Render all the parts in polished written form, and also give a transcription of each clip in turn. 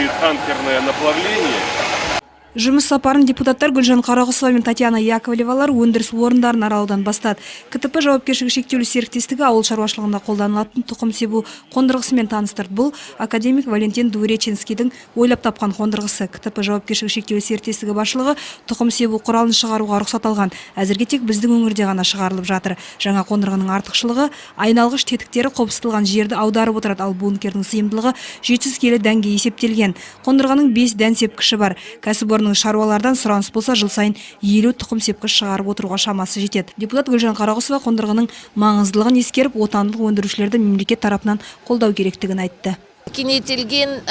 имеют анкерное наплавление. Жұмыс сапарын депутаттар Гүлжан Қарағұсова мен Татьяна Яковлевалар өндіріс орындарын аралаудан бастады. КТП жауапкершілігі шектеулі серіктестігі ауыл шаруашылығында қолданылатын тұқым себу қондырғысымен таныстырды. Бұл академик Валентин Дуреченскийдің ойлап тапқан қондырғысы. КТП жауапкершілігі шектеулі серіктестігі басшылығы тұқым себу құралын шығаруға рұқсат алған. Әзірге тек біздің өңірде ғана шығарылып жатыр. Жаңа қондырғының артықшылығы айналғыш тетіктері қопсытылған жерді аударып отырады, ал бункердің сыйымдылығы 700 келі дәнге есептелген. Қондырғының 5 дән сепкіші бар. Кәсіпорынның шаруалардан сұраныс болса, жыл сайын 50 тұқым сепкіш шығарып отыруға шамасы жетеді. Депутат Гүлжан Қарағұсова қондырғының маңыздылығын ескеріп, отандық өндірушілерді мемлекет тарапынан қолдау керектігін айтты. Кеңейтілген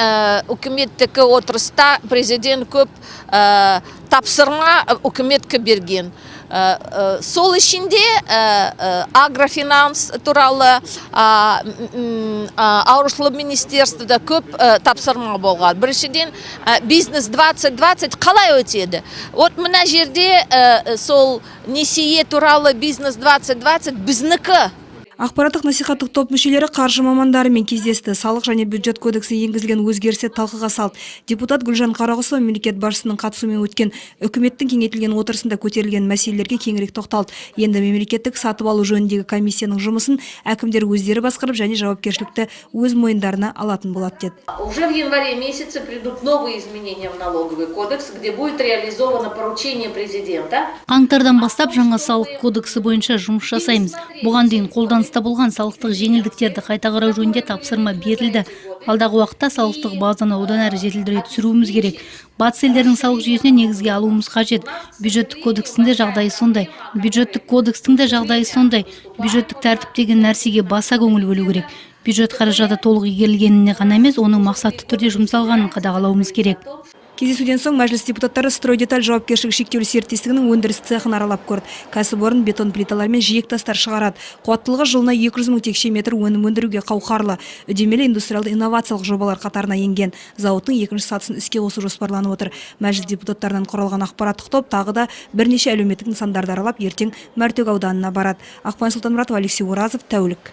үкіметтікі отырыста президент көп тапсырма үкіметке берген. Сол ішінде агрофинанс туралы ауылшылық министерствода көп тапсырма болған. Біріншіден бизнес 2020 қалай өтеді? Вот мына жерде сол несие туралы бизнес 2020 біздікі. Ақпараттық насихаттық топ мүшелері қаржы мамандарымен кездесті. Салық және бюджет кодексі енгізілген өзгерістер талқыға салды. Депутат Гүлжан Қарағұсова мемлекет басшысының қатысуымен өткен үкіметтің кеңейтілген отырысында көтерілген мәселелерге кеңірек тоқталды. Енді мемлекеттік сатып алу жөніндегі комиссияның жұмысын әкімдер өздері басқарып және жауапкершілікті өз мойындарына алатын болады деді. Уже в январе месяце придут новые изменения в налоговый кодекс, где будет реализовано поручение президента. Қаңтардан бастап жаңа салық кодексі бойынша жұмыс жасаймыз. Бұған дейін қолданыста болған салықтық жеңілдіктерді қайта қарау жөнінде тапсырма берілді. Алдағы уақытта салықтық базаны одан әрі жетілдіре түсіруіміз керек. Батыс елдердің салық жүйесіне негізге алуымыз қажет. Бюджеттік кодекстің де жағдайы сондай. Бюджеттік тәртіп деген нәрсеге баса көңіл бөлу керек. Бюджет қаражаты толық игерілгеніне ғана емес, оның мақсатты түрде жұмсалғанын қадағалауымыз керек. Кездесуден соң мәжіліс депутаттары Стройдеталь жауапкершілігі шектеулі серіктестігінің өндіріс цехын аралап көрді. Кәсіпорын бетон плиталар мен жиек тастар шығарады. Қуаттылығы жылына 200 мың текше метр өнім өндіруге қауқарлы. Үдемелі индустриалды инновациялық жобалар қатарына енген. Зауыттың екінші сатысын іске қосу жоспарланып отыр. Мәжіліс депутаттарынан құралған ақпараттық топ тағы да бірнеше әлеуметтік нысандарды аралап, ертең Мәртөк ауданына барады. Ақпан Сұлтанмұратова, Алексей Оразов, тәулік.